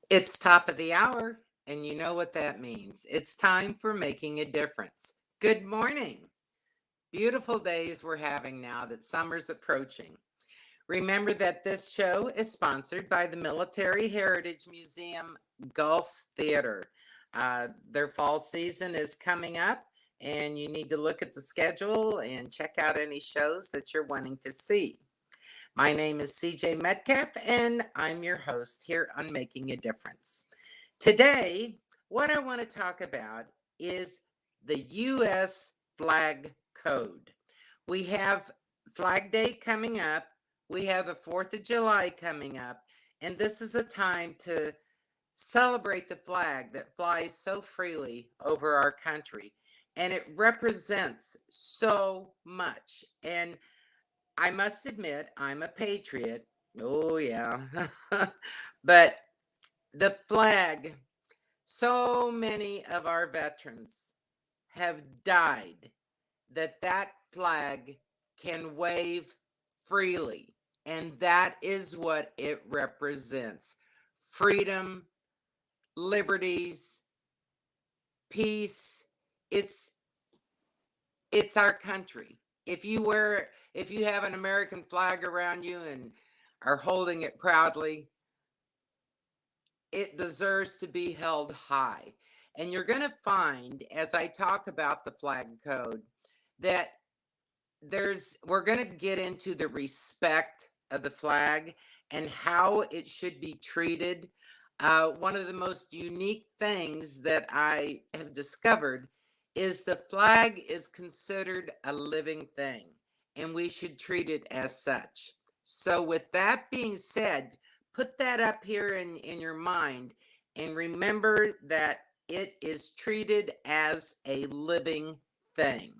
It's top of the hour, and you know what that means. It's time for making a difference. Good morning. Beautiful days we're having now that summer's approaching. Remember that this show is sponsored by the Military Heritage Museum Gulf Theater. Their fall season is coming up, and you need to look at the schedule and check out any shows that you're wanting to see. My name is CJ Metcalfe, and I'm your host here on Making a Difference. Today, what I want to talk about is the U.S. Flag Code. We have Flag Day coming up, we have the 4th of July coming up, and this is a time to celebrate the flag that flies so freely over our country. And it represents so much. And I must admit, I'm a patriot. Oh, yeah. But the flag, so many of our veterans have died that flag can wave freely. And that is what it represents: freedom, liberties, peace. It's it's our country. If you have an American flag around you and are holding it proudly, it deserves to be held high. And you're going to find, as I talk about the flag code, that we're going to get into the respect of the flag and how it should be treated. One of the most unique things that I have discovered is the flag is considered a living thing, and we should treat it as such. So, with that being said, put that up here in your mind and remember that it is treated as a living thing.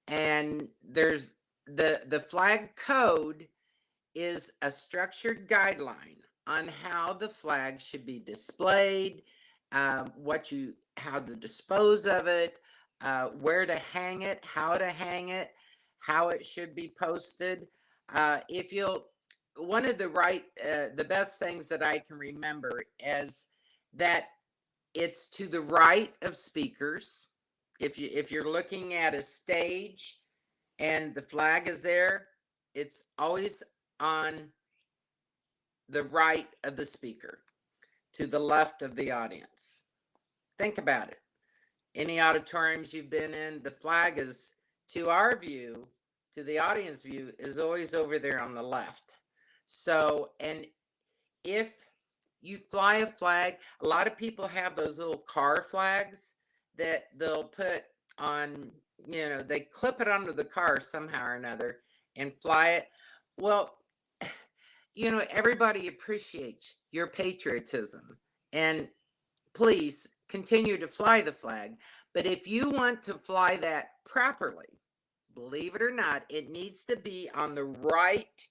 And there's the flag code is a structured guideline on how the flag should be displayed, how to dispose of it, where to hang it, how it should be posted. If you'll, one of the best things that I can remember is that it's to the right of speakers. If you're looking at a stage and the flag is there, it's always on the right of the speaker, to the left of the audience. Think about it. Any auditoriums you've been in, the flag is, to our view, to the audience view, is always over there on the left. So, and if you fly a flag, a lot of people have those little car flags that they'll put on, they clip it onto the car somehow or another and fly it. Well, everybody appreciates your patriotism, and please continue to fly the flag. But if you want to fly that properly, believe it or not, it needs to be on the right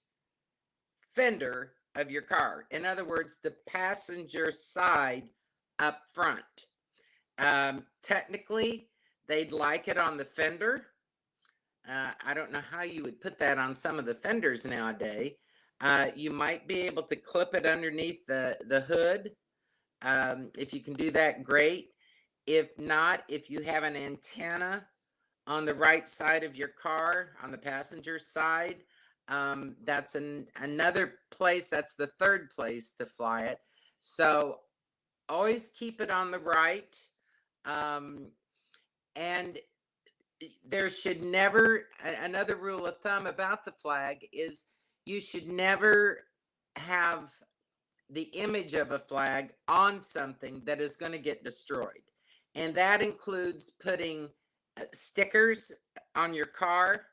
fender of your car. In other words, the passenger side up front. Technically, they'd like it on the fender. I don't know how you would put that on some of the fenders nowadays. You might be able to clip it underneath the hood. If you can do that, great. If not, if you have an antenna on the right side of your car, on the passenger side, that's another place. That's the third place to fly it. So always keep it on the right. And there should never, another rule of thumb about the flag is you should never have the image of a flag on something that is going to get destroyed. And that includes putting stickers on your car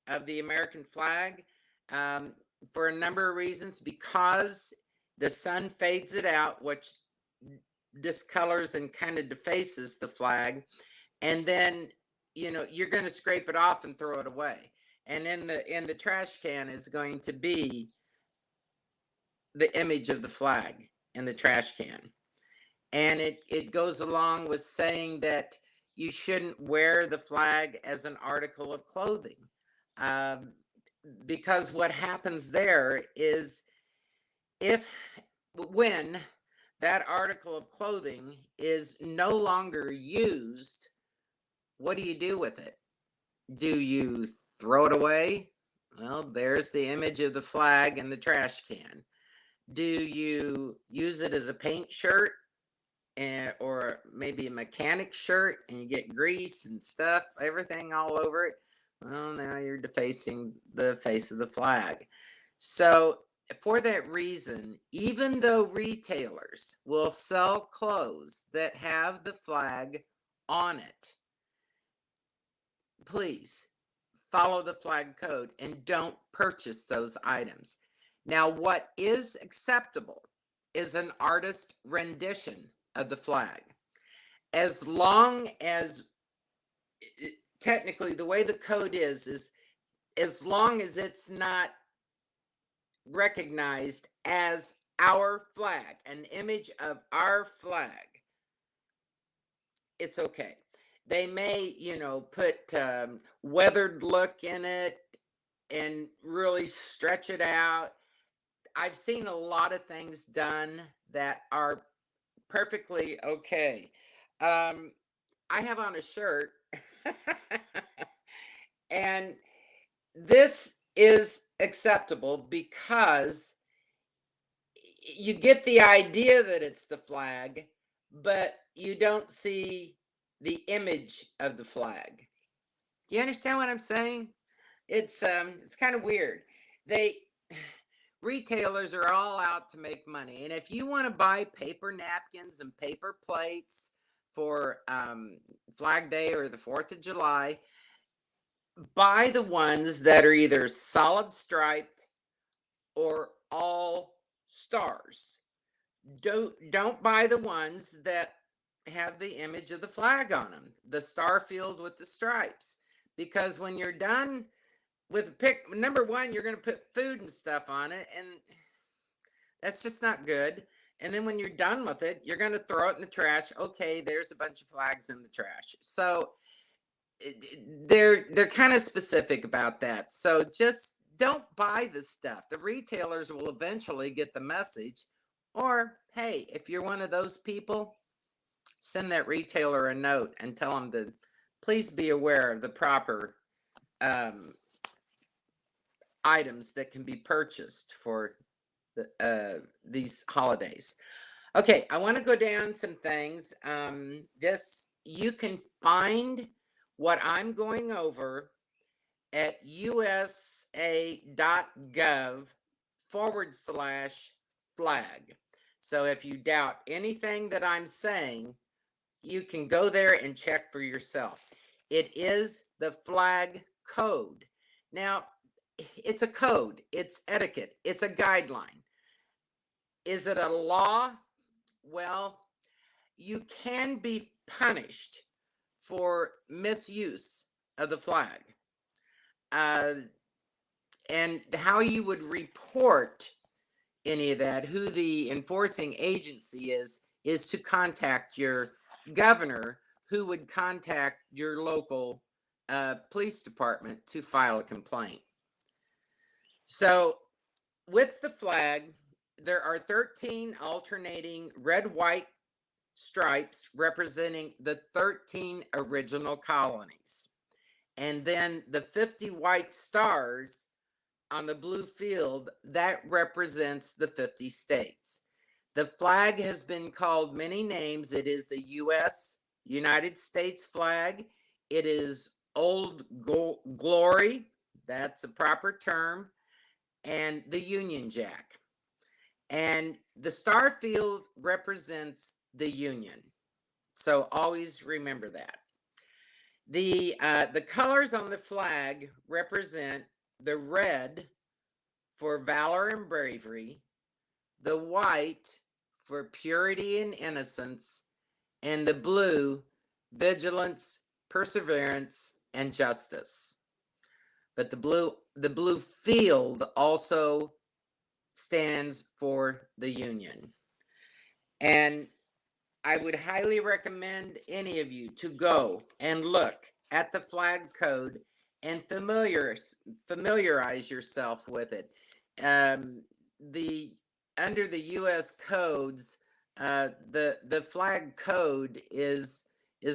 of the American flag, for a number of reasons, because the sun fades it out, which discolors and kind of defaces the flag. And then, you're going to scrape it off and throw it away. And in the trash can is going to be the image of the flag in the trash can. And it goes along with saying that you shouldn't wear the flag as an article of clothing. Because what happens there is when that article of clothing is no longer used, what do you do with it? Do you throw it away? Well, there's the image of the flag in the trash can. Do you use it as a paint shirt or maybe a mechanic shirt and you get grease and stuff, everything all over it? Well, now you're defacing the face of the flag. So, for that reason, even though retailers will sell clothes that have the flag on it, please follow the flag code and don't purchase those items. Now, what is acceptable is an artist rendition of the flag. As long as technically the way the code is as long as it's not recognized as our flag, an image of our flag, it's okay. They may, put weathered look in it and really stretch it out. I've seen a lot of things done that are perfectly okay. I have on a shirt, and this is acceptable because you get the idea that it's the flag, but you don't see the image of the flag. Do you understand what I'm saying? It's kind of weird. They retailers are all out to make money, and if you want to buy paper napkins and paper plates for Flag Day or the 4th of July, buy the ones that are either solid striped or all stars. Don't buy the ones that have the image of the flag on them, the star field with the stripes, because when you're done with pick number one, you're going to put food and stuff on it, and that's just not good. And then when you're done with it, you're going to throw it in the trash. Okay, there's a bunch of flags in the trash. So they're kind of specific about that. So just don't buy the stuff. The retailers will eventually get the message. Or hey, if you're one of those people, send that retailer a note and tell them to please be aware of the proper items that can be purchased for these holidays. Okay, I want to go down some things. This you can find what I'm going over at usa.gov/flag. So if you doubt anything that I'm saying, you can go there and check for yourself. It is the flag code. Now, it's a code, it's etiquette, it's a guideline. Is it a law? Well, you can be punished for misuse of the flag. And how you would report any of that, who the enforcing agency is to contact your governor, who would contact your local police department to file a complaint. So, with the flag, there are 13 alternating red-white stripes representing the 13 original colonies. And then the 50 white stars on the blue field, that represents the 50 states. The flag has been called many names. It is the United States flag. It is Old Glory, that's a proper term, and the Union Jack. And the star field represents the Union. So always remember that. The colors on the flag represent the red for valor and bravery, the white for purity and innocence, and the blue, vigilance, perseverance, and justice. But the blue field also stands for the Union. And I would highly recommend any of you to go and look at the flag code and familiarize yourself with it. The Under the U.S. codes, The flag code is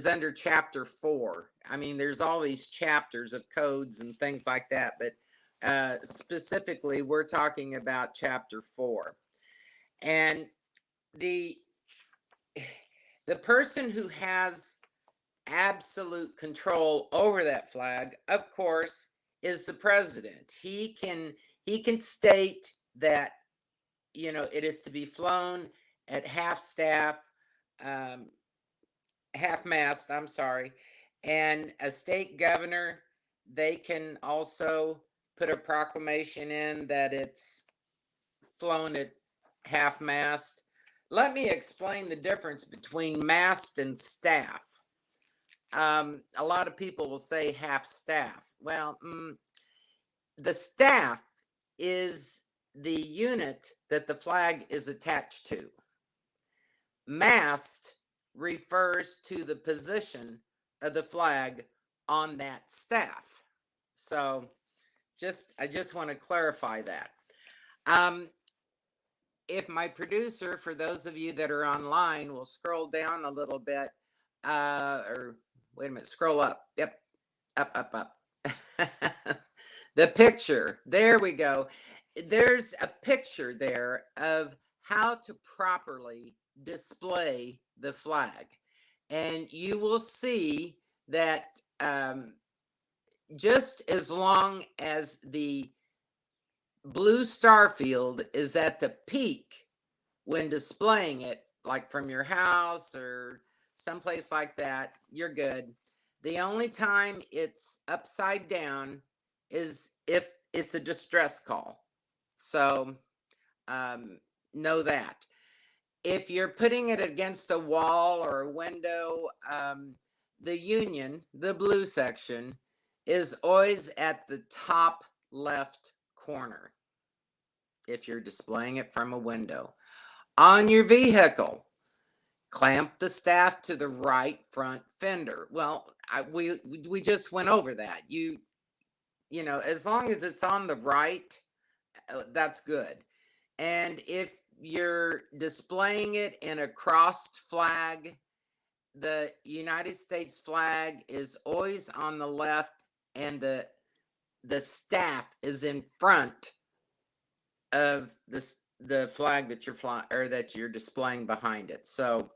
under chapter 4. I mean, there's all these chapters of codes and things like that, but specifically, we're talking about chapter 4. And the the person who has absolute control over that flag, of course, is the president. He can state that, it is to be flown at half staff, um, half mast, I'm sorry. And a state governor, they can also put a proclamation in that it's flown at half mast. Let me explain the difference between mast and staff. A lot of people will say half staff. Well, the staff is the unit that the flag is attached to. Mast refers to the position of the flag on that staff. So I just want to clarify that. Um, if my producer, for those of you that are online, will scroll down a little bit, or wait a minute, scroll up. Yep, up. The picture. There we go. There's a picture there of how to properly display the flag. And you will see that just as long as the blue star field is at the peak when displaying it, like from your house or someplace like that, you're good. The only time it's upside down is if it's a distress call. So know that. If you're putting it against a wall or a window, the union, the blue section, is always at the top left corner if you're displaying it from a window. On your vehicle, clamp the staff to the right front fender. Well, we just went over that. As long as it's on the right, that's good. And if you're displaying it in a crossed flag, the United States flag is always on the left, and the staff is in front of the flag that you're flying or that you're displaying behind it. So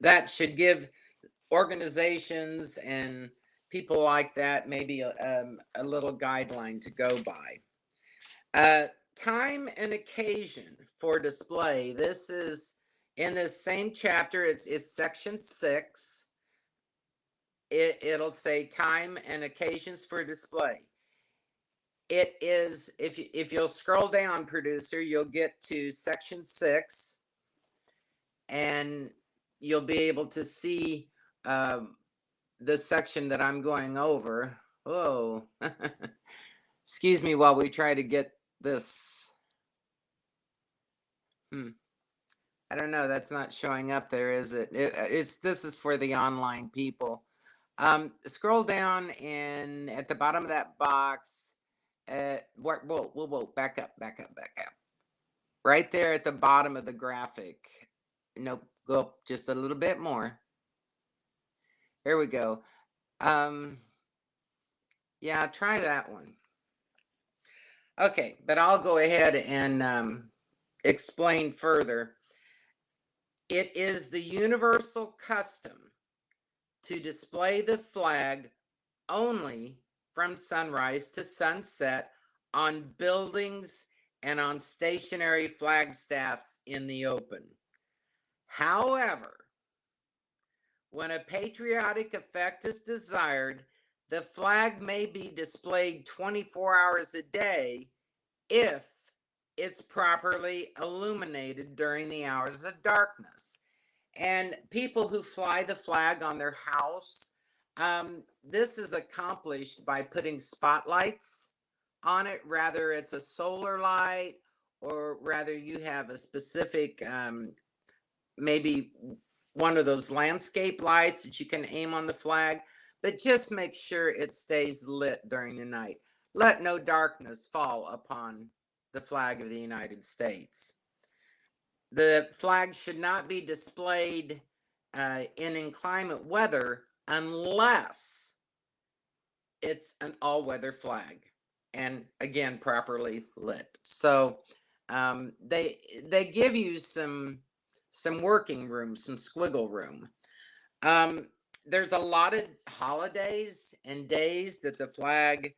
that should give organizations and people like that maybe a little guideline to go by. Time and occasion for display. This is in this same chapter. It's section 6. It'll say time and occasions for display. It is, if you'll scroll down, producer, you'll get to section 6, and you'll be able to see the section that I'm going over. Oh, excuse me while we try to get this. I don't know. That's not showing up there, is it? This is for the online people. Scroll down, and at the bottom of that box, whoa, back up. Right there at the bottom of the graphic. Nope, go up just a little bit more. Here we go. Yeah, try that one. Okay, but I'll go ahead and explain further. It is the universal custom to display the flag only from sunrise to sunset on buildings and on stationary flagstaffs in the open. However, when a patriotic effect is desired, the flag may be displayed 24 hours a day if it's properly illuminated during the hours of darkness. And people who fly the flag on their house, this is accomplished by putting spotlights on it, rather it's a solar light, or rather you have a specific, maybe one of those landscape lights that you can aim on the flag, but just make sure it stays lit during the night. Let no darkness fall upon the flag of the United States. The flag should not be displayed in inclement weather unless it's an all-weather flag, and again properly lit. So they give you some working room, some squiggle room. Um, there's a lot of holidays and days that the flag,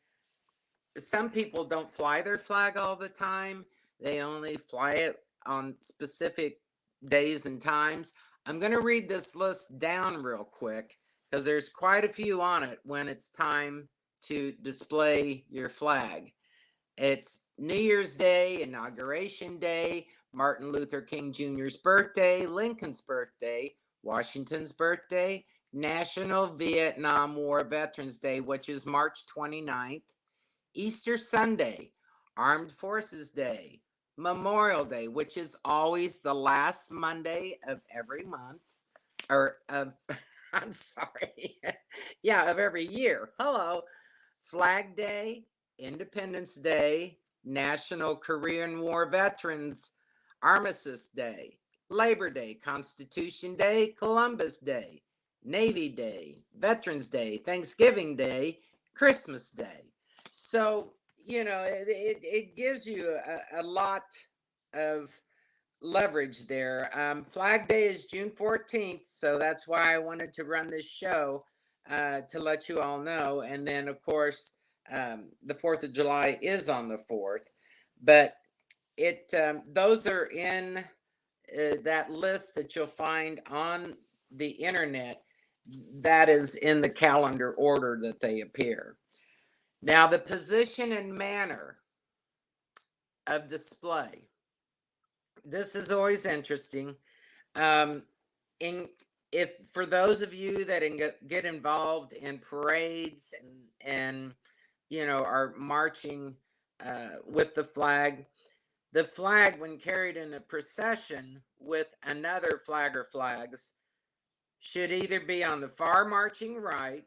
some people don't fly their flag all the time. They only fly it on specific days and times. I'm going to read this list down real quick because there's quite a few on it when it's time to display your flag. It's New Year's Day, Inauguration Day, Martin Luther King Jr.'s birthday, Lincoln's birthday, Washington's birthday, National Vietnam War Veterans Day, which is March 29th, Easter Sunday, Armed Forces Day, Memorial Day, which is always the last Monday of every month, or of, I'm sorry, yeah, of every year. Hello. Flag Day, Independence Day, National Korean War Veterans Armistice Day, Labor Day, Constitution Day, Columbus Day, Navy Day, Veterans Day, Thanksgiving Day, Christmas Day. So, it gives you a lot of leverage there. Flag Day is June 14th, so that's why I wanted to run this show to let you all know. And then, of course, the 4th of July is on the 4th. But those are in that list that you'll find on the internet. That is in the calendar order that they appear. Now, the position and manner of display. This is always interesting. Um, in if for those of you that get involved in parades and are marching with the flag when carried in a procession with another flag or flags should either be on the far marching right,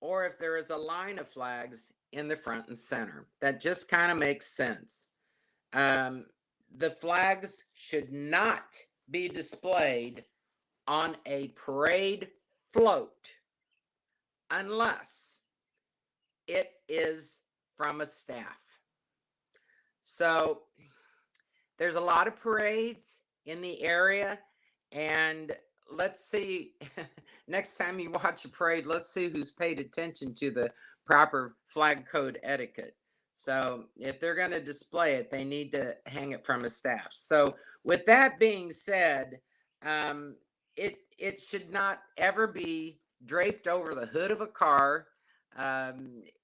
or if there is a line of flags in the front and center. That just kind of makes sense. Um, the flags should not be displayed on a parade float unless it is from a staff. So there's a lot of parades in the area, and let's see, next time you watch a parade, let's see who's paid attention to the proper flag code etiquette. So if they're going to display it, they need to hang it from a staff. So with that being said, it should not ever be draped over the hood of a car.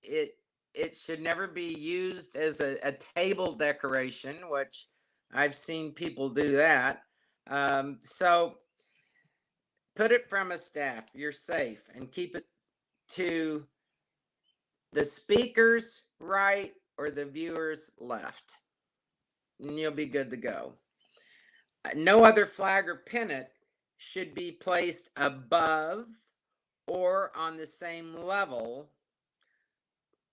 It should never be used as a table decoration, which I've seen people do that. So put it from a staff. You're safe, and keep it to the speaker's right or the viewer's left, and you'll be good to go. No other flag or pennant should be placed above or on the same level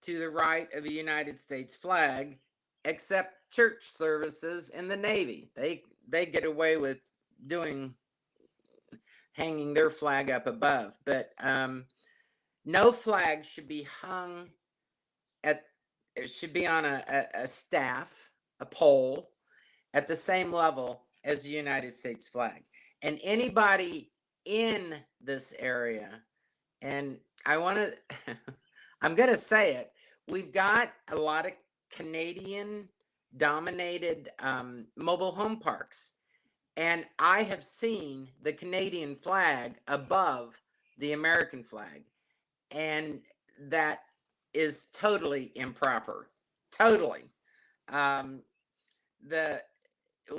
to the right of a United States flag, except church services in the Navy. They get away with hanging their flag up above, but no flag should be hung it should be on a staff, a pole, at the same level as the United States flag. And anybody in this area, and I'm going to say it, we've got a lot of Canadian dominated mobile home parks. And I have seen the Canadian flag above the American flag. And that is totally improper. Totally. Um, the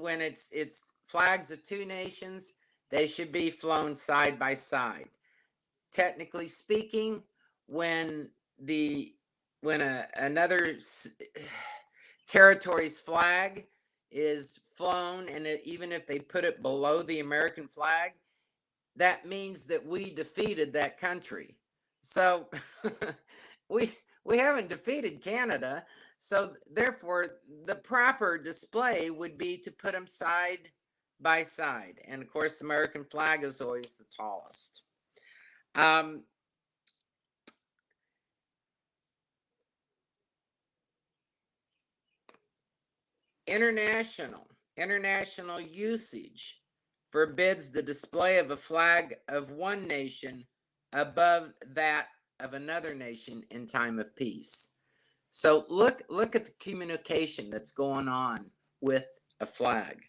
when it's flags of two nations, they should be flown side by side. Technically speaking, when another territory's flag is flown, and even if they put it below the American flag, that means that we defeated that country. So we we haven't defeated Canada. So therefore, the proper display would be to put them side by side. And of course, the American flag is always the tallest. Um, international usage forbids the display of a flag of one nation above that of another nation in time of peace. So look at the communication that's going on with a flag.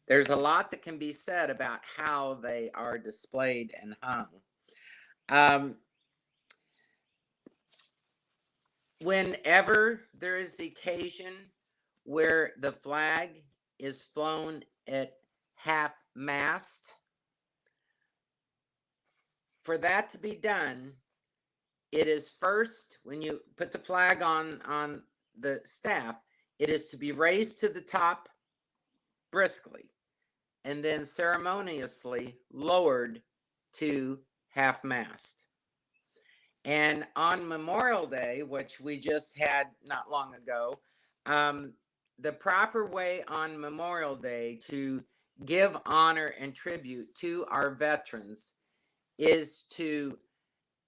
There's a lot that can be said about how they are displayed and hung. Um, Whenever there is the occasion where the flag is flown at half mast, for that to be done, it is first, when you put the flag on the staff, it is to be raised to the top briskly and then ceremoniously lowered to half mast. And on Memorial Day, which we just had not long ago, the proper way on Memorial Day to give honor and tribute to our veterans is to,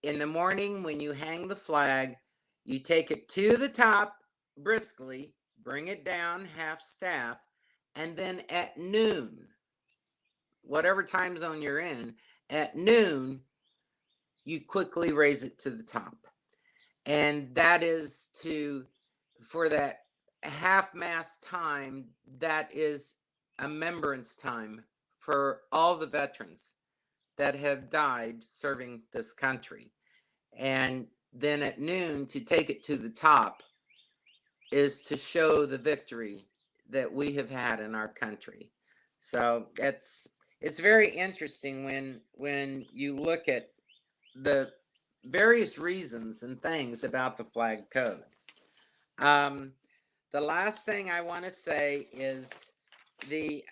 in the morning when you hang the flag, you take it to the top briskly, bring it down half staff, and then at noon, whatever time zone you're in, at noon, you quickly raise it to the top. And that is for that half mast time, that is a remembrance time for all the veterans that have died serving this country. And then at noon, to take it to the top is to show the victory that we have had in our country. So it's very interesting when you look at the various reasons and things about the flag code. Um, the last thing I want to say is the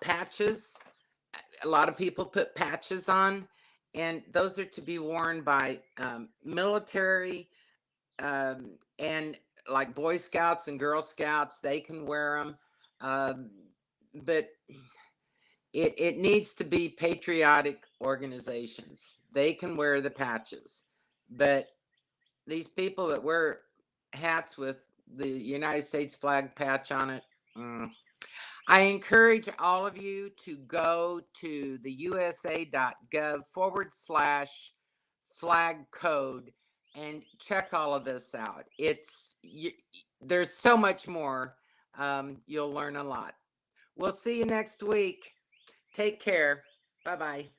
patches. A lot of people put patches on, and those are to be worn by military and like Boy Scouts and Girl Scouts. They can wear them, but it needs to be patriotic organizations. They can wear the patches, but these people that wear hats with the United States flag patch on it, I encourage all of you to go to the usa.gov/flag code and check all of this out. There's so much more. You'll learn a lot. We'll see you next week. Take care. Bye bye.